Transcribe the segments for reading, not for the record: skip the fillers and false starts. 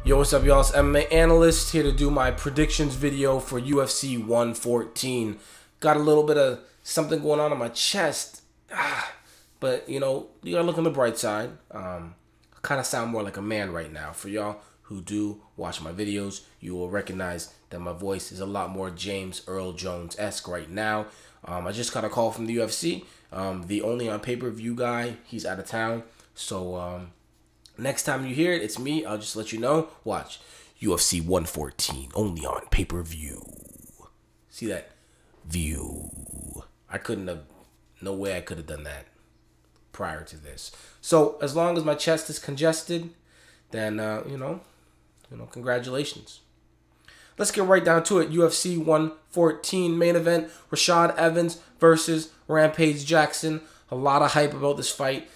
Yo, what's up, y'all? It's Mma Analyst here to do my predictions video for UFC 114. Got a little bit of something going on my chest, but you know, you gotta look on the bright side. I kind of sound more like a man right now. For y'all who do watch my videos, you will recognize that my voice is a lot more James Earl Jones-esque right now. I just got a call from the UFC. The only on pay-per-view guy, he's out of town, so next time you hear it, it's me. I'll just let you know. Watch UFC 114 only on pay-per-view. See that? View. I couldn't have, no way I could have done that prior to this. So as long as my chest is congested, then you know, congratulations. Let's get right down to it. UFC 114 main event: Rashad Evans versus Rampage Jackson. A lot of hype about this fight.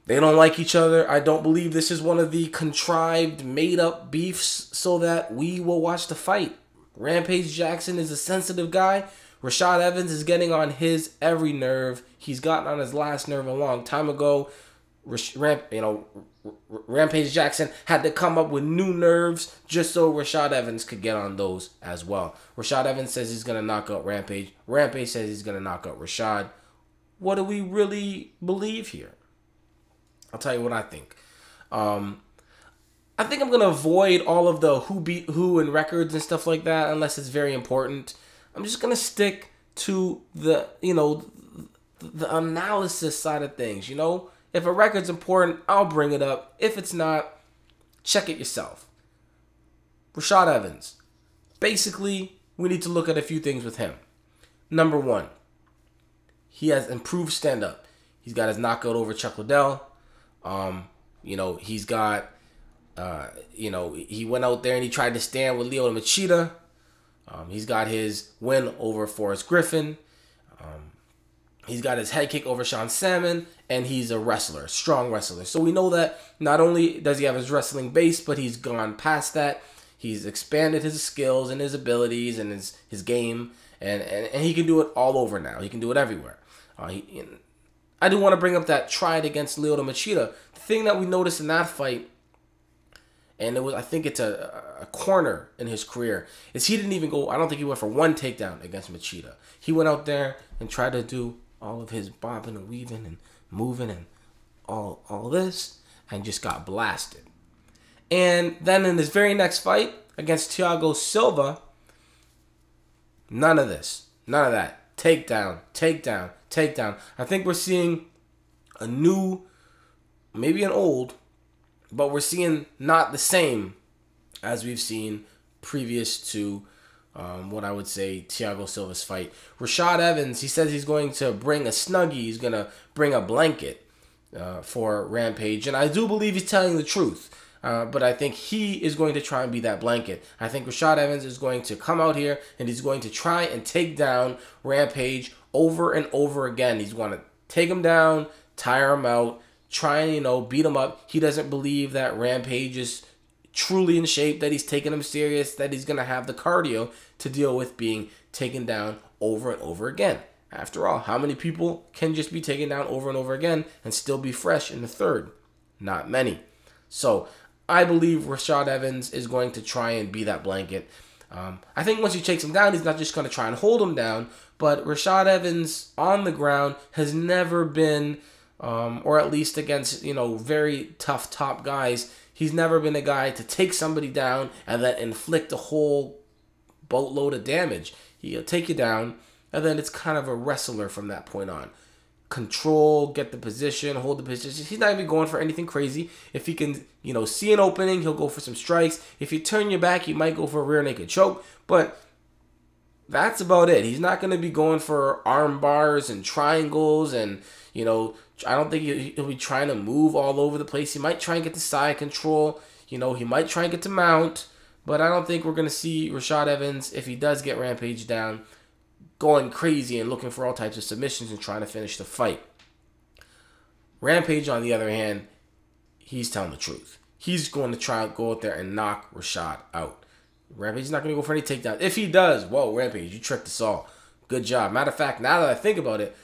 They don't like each other. I don't believe this is one of the contrived, made-up beefs so that we will watch the fight. Rampage Jackson is a sensitive guy. Rashad Evans is getting on his every nerve. He's gotten on his last nerve a long time ago. Rampage Jackson had to come up with new nerves just so Rashad Evans could get on those as well. Rashad Evans says he's going to knock out Rampage. Rampage says he's going to knock out Rashad. What do we really believe here? I'll tell you what I think. I think I'm going to avoid all of the who beat who and records and stuff like that unless it's very important. I'm just going to stick to the, the analysis side of things, If a record's important, I'll bring it up. If it's not, check it yourself. Rashad Evans. Basically, we need to look at a few things with him. Number one, he has improved stand-up. He's got his knockout over Chuck Liddell. He's got, he went out there and he tried to stand with Lyoto Machida. He's got his win over Forrest Griffin. He's got his head kick over Sean Salmon, and he's a wrestler, strong wrestler. So we know that not only does he have his wrestling base, but he's gone past that. He's expanded his skills and his abilities and his game, and he can do it all over now. He can do it everywhere. I do want to bring up that tried against Lyoto Machida. The thing that we noticed in that fight, and I think it's a corner in his career, is he didn't even go, I don't think he went for one takedown against Machida. He went out there and tried to do all of his bobbing and weaving and moving and all this, and just got blasted. And then in his very next fight against Thiago Silva, none of this. None of that. Takedown, takedown, takedown. I think we're seeing a new, maybe an old, but we're seeing not the same as we've seen previous to what I would say Thiago Silva's fight. Rashad Evans, he says he's going to bring a Snuggie. He's going to bring a blanket for Rampage. And I do believe he's telling the truth. But I think he is going to try and be that blanket. I think Rashad Evans is going to come out here and he's going to try and take down Rampage over and over again. He's going to take him down, tire him out, try and, beat him up. He doesn't believe that Rampage is truly in shape, that he's taking him serious, that he's going to have the cardio to deal with being taken down over and over again. After all, how many people can just be taken down over and over again and still be fresh in the third? Not many. So I believe Rashad Evans is going to try and be that blanket. I think once he takes him down, he's not just going to try and hold him down, but Rashad Evans on the ground has never been, or at least against, very tough top guys, he's never been a guy to take somebody down and then inflict a whole boatload of damage. He'll take you down, and then it's kind of a wrestler from that point on. Control, get the position, hold the position. He's not even going for anything crazy. If he can, see an opening, he'll go for some strikes. If you turn your back, he might go for a rear naked choke. But that's about it. He's not going to be going for arm bars and triangles and, I don't think he'll be trying to move all over the place. He might try and get the side control. He might try and get to mount. But I don't think we're going to see Rashad Evans, if he does get Rampage down, going crazy and looking for all types of submissions and trying to finish the fight. Rampage, on the other hand, he's telling the truth. He's going to try to go out there and knock Rashad out. Rampage is not going to go for any takedown. If he does, whoa, Rampage, you tricked us all. Good job. Matter of fact, now that I think about it,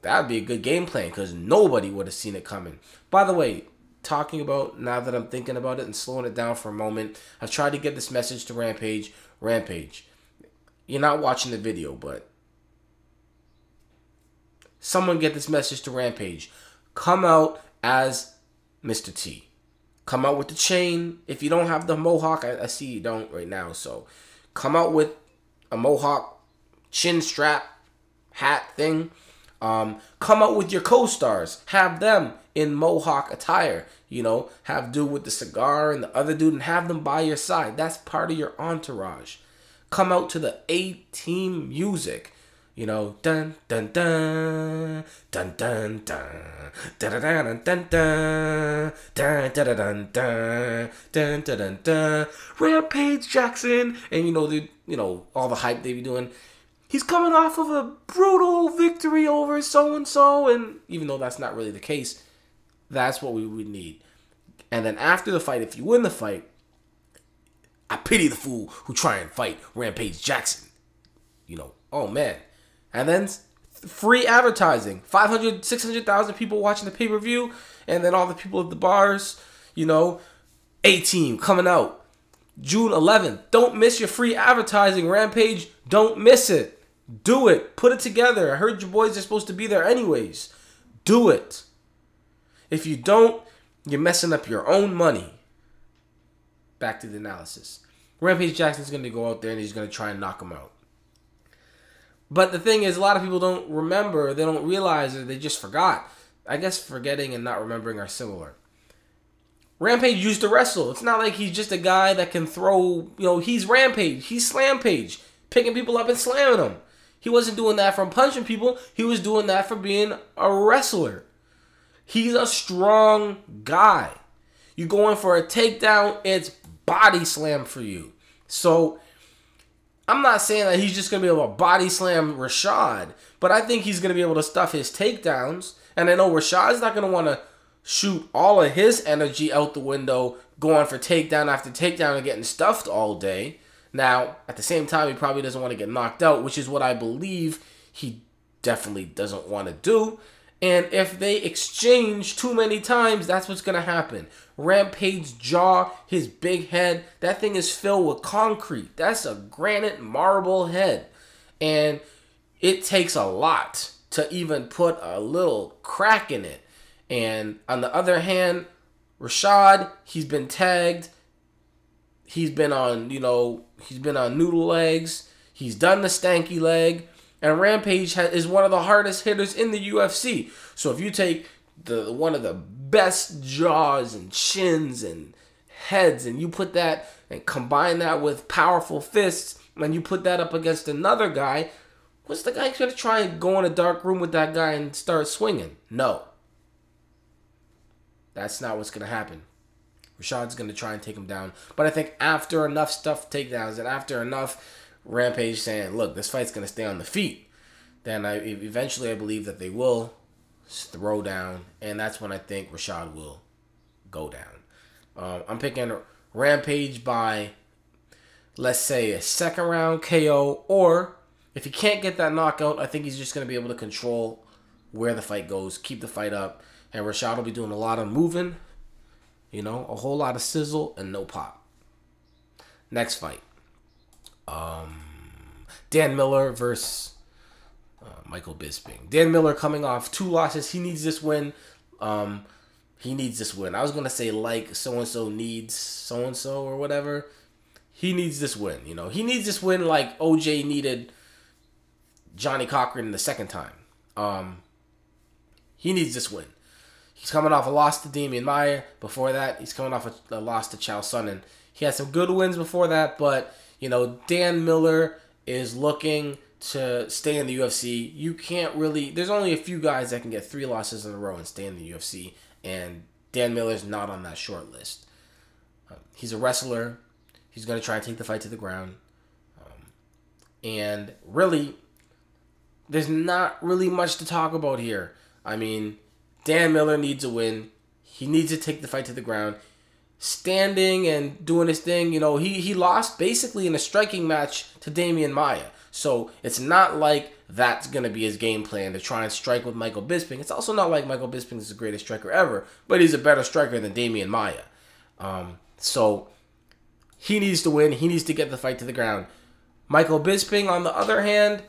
that would be a good game plan because nobody would have seen it coming. By the way, talking about, now that I'm thinking about it and slowing it down for a moment, I've tried to get this message to Rampage. Rampage, you're not watching the video, but someone get this message to Rampage. Come out as Mr. T. Come out with the chain. If you don't have the mohawk, I see you don't right now, so come out with a mohawk, chin strap, hat thing. Come out with your co-stars. Have them in mohawk attire. You know, have dude with the cigar and the other dude, and have them by your side. That's part of your entourage. Come out to the A-Team music. You know, dun dun dun dun dun dun dun dun dun dun dun dun dun dun dun dun dun. Rampage Jackson, and all the hype they be doing. He's coming off of a brutal victory over so and so, and even though that's not really the case, that's what we would need. And then after the fight, if you win the fight, I pity the fool who try and fight Rampage Jackson. Oh man. And then free advertising. 500, 600,000 people watching the pay-per-view. And then all the people at the bars. A-Team coming out. June 11th. Don't miss your free advertising, Rampage. Don't miss it. Do it. Put it together. I heard your boys are supposed to be there anyways. Do it. If you don't, you're messing up your own money. Back to the analysis. Rampage Jackson's going to go out there and he's going to try and knock him out. But the thing is, a lot of people don't remember, they don't realize, or they just forgot. I guess forgetting and not remembering are similar. Rampage used to wrestle. It's not like he's just a guy that can throw, he's Rampage. He's Slampage. Picking people up and slamming them. He wasn't doing that from punching people. He was doing that for being a wrestler. He's a strong guy. You go in for a takedown, it's body slam for you. So I'm not saying that he's just going to be able to body slam Rashad, but I think he's going to be able to stuff his takedowns. And I know Rashad's not going to want to shoot all of his energy out the window going for takedown after takedown and getting stuffed all day. Now, at the same time, he probably doesn't want to get knocked out, which is what I believe he definitely doesn't want to do. And if they exchange too many times, that's what's going to happen. Rampage's jaw, his big head, that thing is filled with concrete. That's a granite marble head. And it takes a lot to even put a little crack in it. And on the other hand, Rashad, he's been tagged. He's been on, noodle legs. He's done the stanky leg. And Rampage is one of the hardest hitters in the UFC. So if you take one of the best jaws and chins and heads, and you put that and combine that with powerful fists, and you put that up against another guy, what's the guy going to try and go in a dark room with that guy and start swinging? No. That's not what's going to happen. Rashad's going to try and take him down. But I think after enough stuff takedowns and after enough Rampage saying, look, this fight's going to stay on the feet, then eventually I believe that they will throw down, and that's when I think Rashad will go down. I'm picking Rampage by, let's say, a second round KO, or if he can't get that knockout, I think he's just going to be able to control where the fight goes, keep the fight up, and Rashad will be doing a lot of moving, a whole lot of sizzle and no pop. Next fight. Dan Miller versus Michael Bisping. Dan Miller coming off 2 losses. He needs this win. I was going to say like so-and-so needs so-and-so or whatever. He needs this win. He needs this win like OJ needed Johnny Cochran the second time. He needs this win. He's coming off a loss to Damian Maia. Before that, he's coming off a loss to Chael Sonnen. He had some good wins before that, but Dan Miller is looking to stay in the UFC. You can't really... There's only a few guys that can get 3 losses in a row and stay in the UFC, and Dan Miller's not on that short list. He's a wrestler. He's going to try and take the fight to the ground. And really, there's not really much to talk about here. I mean, Dan Miller needs a win. He needs to take the fight to the ground. Standing and doing his thing, he lost basically in a striking match to Damian Maia. So it's not like that's going to be his game plan to try and strike with Michael Bisping. It's also not like Michael Bisping is the greatest striker ever, but he's a better striker than Damian Maya. So he needs to win. He needs to get the fight to the ground. Michael Bisping, on the other hand,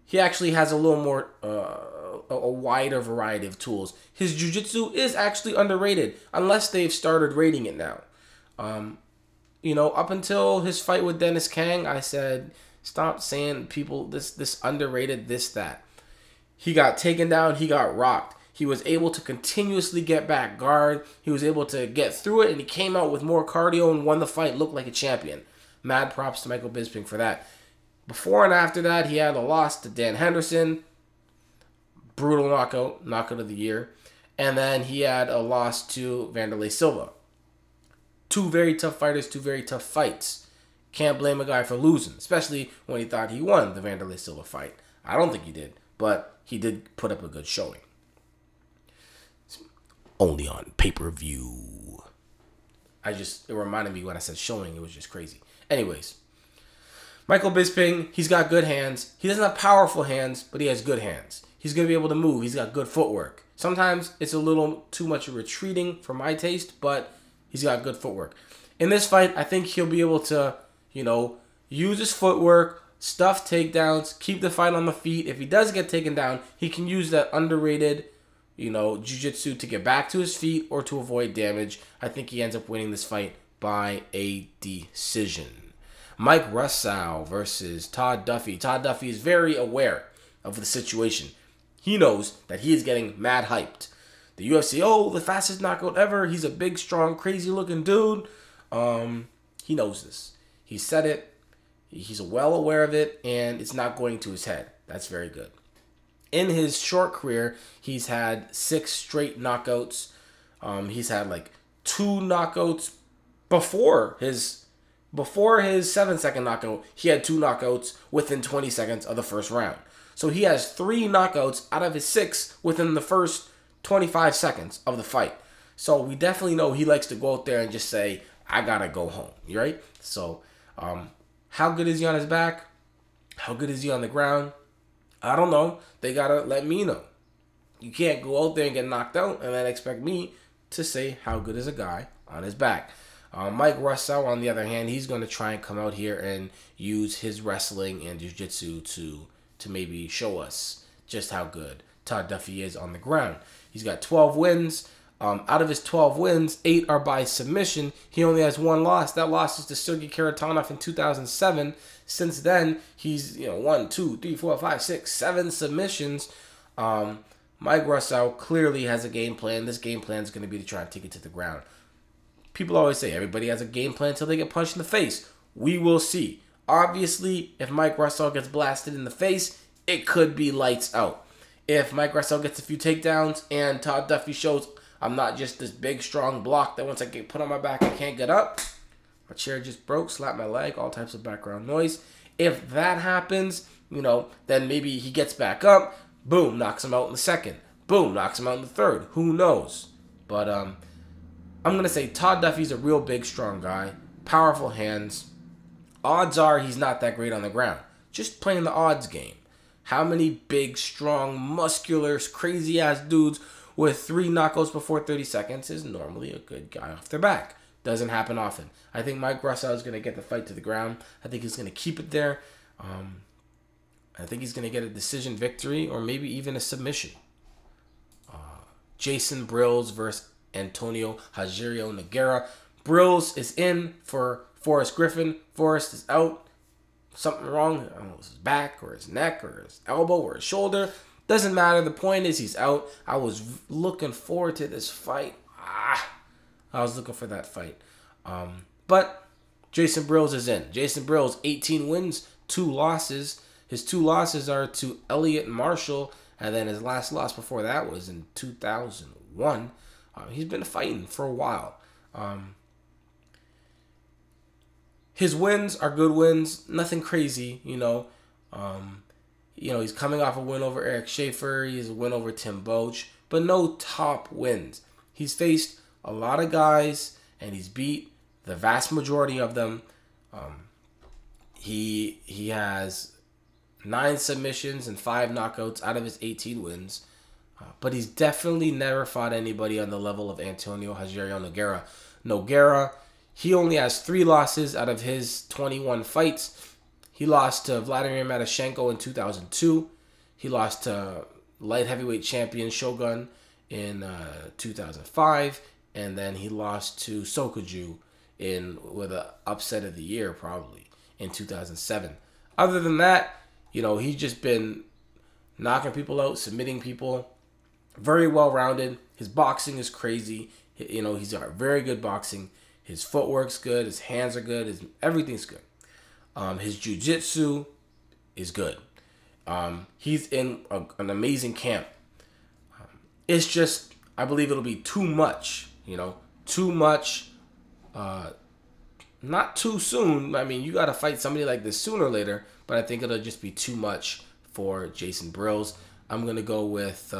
he actually has a little more, a wider variety of tools. His jiu-jitsu is actually underrated, unless they've started rating it now. Up until his fight with Dennis Kang, I said, stop saying people this underrated, this, that. He got taken down. He got rocked. He was able to continuously get back guard. He was able to get through it, and he came out with more cardio and won the fight, looked like a champion. Mad props to Michael Bisping for that. Before and after that, he had a loss to Dan Henderson. Brutal knockout of the year. And then he had a loss to Wanderlei Silva. Two very tough fighters, two very tough fights. Can't blame a guy for losing, especially when he thought he won the Wanderlei Silva fight. I don't think he did, but he did put up a good showing. Only on pay-per-view. It reminded me when I said showing, it was just crazy. Anyways, Michael Bisping, he's got good hands. He doesn't have powerful hands, but he has good hands. He's going to be able to move. He's got good footwork. Sometimes it's a little too much retreating for my taste, but he's got good footwork. In this fight, I think he'll be able to, use his footwork, stuff takedowns, keep the fight on the feet. If he does get taken down, he can use that underrated, jiu-jitsu to get back to his feet or to avoid damage. I think he ends up winning this fight by a decision. Mike Russow versus Todd Duffy. Todd Duffy is very aware of the situation. He knows that he is getting mad hyped. The UFC, the fastest knockout ever. He's a big, strong, crazy-looking dude. He knows this. He said it. He's well aware of it, and it's not going to his head. That's very good. In his short career, he's had 6 straight knockouts. He's had 2 knockouts before his 7-second knockout. He had 2 knockouts within 20 seconds of the first round. So he has 3 knockouts out of his 6 within the first 25 seconds of the fight. So we definitely know he likes to go out there and just say, I gotta go home, right? So how good is he on his back? How good is he on the ground? I don't know. They gotta let me know. You can't go out there and get knocked out and then expect me to say how good is a guy on his back. Mike Russow, on the other hand, he's going to try and come out here and use his wrestling and jiu-jitsu to maybe show us just how good Todd Duffy is on the ground. He's got 12 wins. Out of his 12 wins, 8 are by submission. He only has 1 loss. That loss is to Sergey Karatanov in 2007. Since then, he's 1, 2, 3, 4, 5, 6, 7 submissions. Mike Russow clearly has a game plan. This game plan is going to be to try and take it to the ground. People always say everybody has a game plan until they get punched in the face. We will see. Obviously, if Mike Russow gets blasted in the face, it could be lights out. If Mike Russow gets a few takedowns and Todd Duffy shows I'm not just this big, strong block that once I get put on my back, I can't get up. My chair just broke, slapped my leg, all types of background noise. If that happens, then maybe he gets back up. Boom, knocks him out in the second. Boom, knocks him out in the third. Who knows? But I'm going to say Todd Duffy's a real big, strong guy. Powerful hands. Odds are he's not that great on the ground. Just playing the odds game. How many big, strong, muscular, crazy-ass dudes with 3 knockouts before 30 seconds is normally a good guy off their back? Doesn't happen often. I think Mike Russow is going to get the fight to the ground. I think he's going to keep it there. I think he's going to get a decision victory or maybe even a submission. Jason Brills versus Antonio Rogerio Nogueira. Brills is in for Forrest Griffin. Forrest is out. Something wrong. I don't know, his back or his neck or his elbow or his shoulder. Doesn't matter. The point is he's out. I was looking forward to this fight. I was looking for that fight. But Jason Brills is in. Jason Brills, 18 wins, 2 losses. His 2 losses are to Elliot Marshall, and then his last loss before that was in 2001. He's been fighting for a while. His wins are good wins, nothing crazy, he's coming off a win over Eric Schaefer. He's a win over Tim Boach, but no top wins. He's faced a lot of guys, and he's beat the vast majority of them. He has 9 submissions and 5 knockouts out of his 18 wins. But he's definitely never fought anybody on the level of Antonio Rogerio Nogueira. Nogueira, he only has 3 losses out of his 21 fights. He lost to Vladimir Matyshenko in 2002. He lost to light heavyweight champion Shogun in 2005. And then he lost to Sokoju with an upset of the year, probably, in 2007. Other than that, he's just been knocking people out, submitting people. Very well-rounded. His boxing is crazy. He's got very good boxing. His footwork's good. His hands are good. Everything's good. His jiu-jitsu is good. He's in an amazing camp. It's just, I believe it'll be too much. Too much. Not too soon. I mean, you got to fight somebody like this sooner or later. But I think it'll just be too much for Jason Brills. I'm gonna go with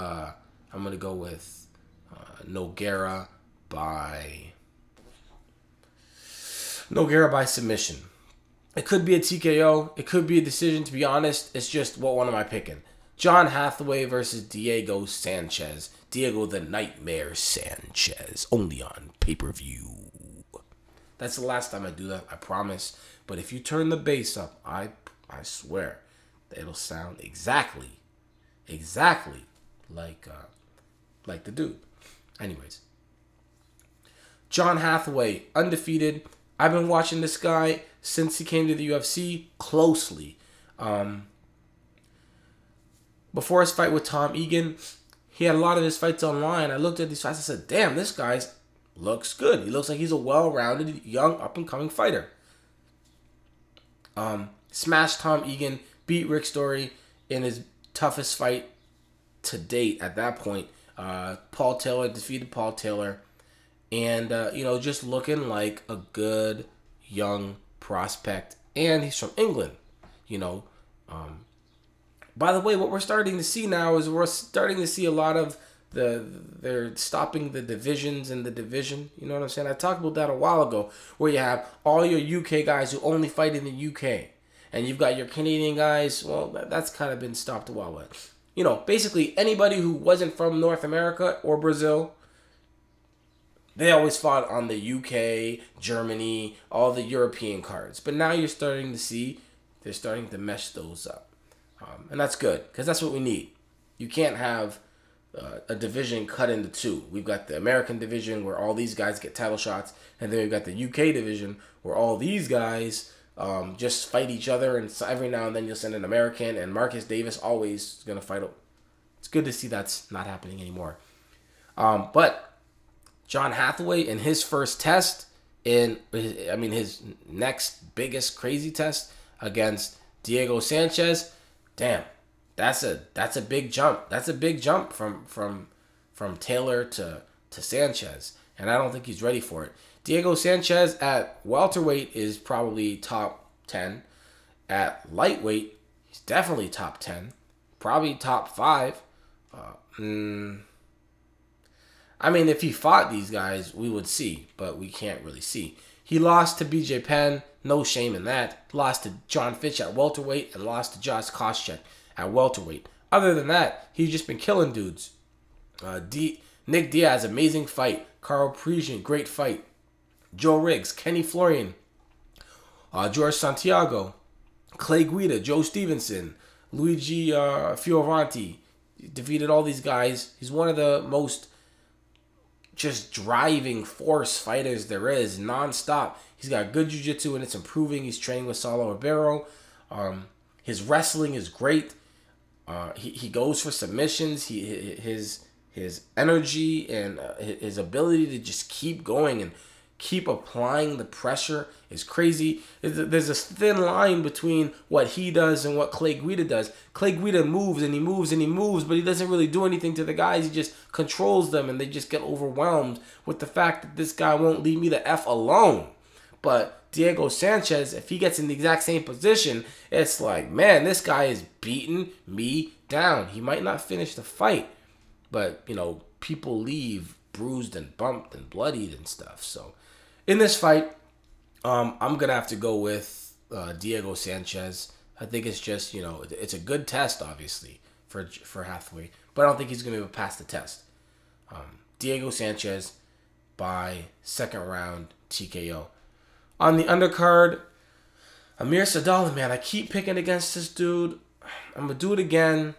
Nogueira by submission. It could be a TKO. It could be a decision. To be honest, it's just what one am I picking? John Hathaway versus Diego Sanchez. Diego the Nightmare Sanchez. Only on pay-per-view. That's the last time I do that, I promise. But if you turn the bass up, I swear that it'll sound exactly like the dude. Anyways, John Hathaway, undefeated. I've been watching this guy since he came to the UFC closely. Before his fight with Tom Egan, he had a lot of his fights online. I looked at these fights and said, damn, this guy looks good. He looks like he's a well-rounded, young, up-and-coming fighter. Smashed Tom Egan, beat Rick Story in his toughest fight to date at that point. Paul Taylor defeated Paul Taylor. And, just looking like a good young prospect. And he's from England, By the way, what we're starting to see now is we're starting to see a lot of they're stopping the divisions in the division. You know what I'm saying? I talked about that a while ago, where you have all your UK guys who only fight in the UK. And you've got your Canadian guys. Well, that's kind of been stopped a while ago. Basically anybody who wasn't from North America or Brazil, they always fought on the UK, Germany, all the European cards. But now you're starting to see they're starting to mesh those up. And that's good, because that's what we need. You can't have a division cut into 2. We've got the American division where all these guys get title shots, and then we've got the UK division where all these guys just fight each other, and every now and then you'll send an American, and Marcus Davis always is going to fight. It's good to see that's not happening anymore. But John Hathaway in his first test, his next biggest crazy test against Diego Sanchez, damn, that's a big jump. That's a big jump from Taylor to Sanchez, and I don't think he's ready for it. Diego Sanchez at welterweight is probably top 10. At lightweight, he's definitely top 10. Probably top 5. If he fought these guys, we would see, but we can't really see. He lost to BJ Penn, no shame in that. Lost to John Fitch at welterweight and lost to Josh Koscheck at welterweight. Other than that, he's just been killing dudes. Nick Diaz, amazing fight. Carl Parisian, great fight. Joe Riggs, Kenny Florian, George Santiago, Clay Guida, Joe Stevenson, Luigi Fioravanti. He defeated all these guys. He's one of the most just driving force fighters there is, non-stop. He's got good jiu-jitsu and it's improving. He's training with Saulo Ribeiro. His wrestling is great. He goes for submissions. His energy and his ability to just keep going and keep applying the pressure is crazy. There's a thin line between what he does and what Clay Guida does. Clay Guida moves and he moves and he moves, but he doesn't really do anything to the guys. He just controls them and they just get overwhelmed with the fact that this guy won't leave me the F alone. But Diego Sanchez, if he gets in the exact same position, it's like, man, this guy is beating me down. He might not finish the fight, but, people leave bruised and bumped and bloodied and stuff. So in this fight, I'm going to have to go with Diego Sanchez. I think it's just, it's a good test, obviously, for Hathaway. But I don't think he's going to be able to pass the test. Diego Sanchez by second round TKO. On the undercard, Amir Sadallah, man, I keep picking against this dude. I'm going to do it again.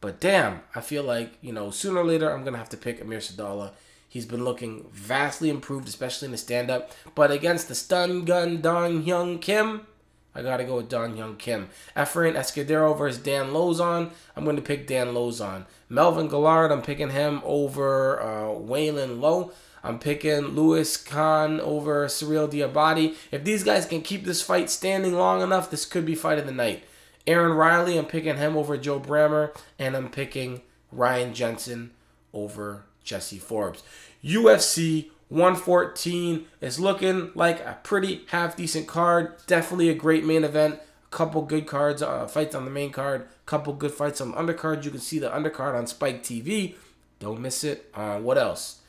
But damn, I feel like, sooner or later I'm going to have to pick Amir Sadallah. He's been looking vastly improved, especially in the stand-up. But against the stun gun Don Hyung Kim, I got to go with Don Hyung Kim. Efrain Escudero versus Dan Lozon. I'm going to pick Dan Lozon. Melvin Gillard, I'm picking him over Waylon Lowe. I'm picking Louis Khan over Cyril Diabate. If these guys can keep this fight standing long enough, this could be fight of the night. Aaron Riley, I'm picking him over Joe Brammer. And I'm picking Ryan Jensen over Jesse Forbes. UFC 114 is looking like a pretty half-decent card. Definitely a great main event. A couple good cards, fights on the main card. A couple good fights on the undercard. You can see the undercard on Spike TV. Don't miss it. What else?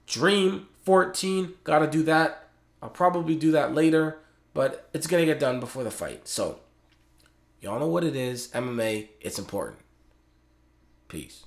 Dream 14. Got to do that. I'll probably do that later. But it's going to get done before the fight. So, y'all know what it is. MMA, it's important. Peace.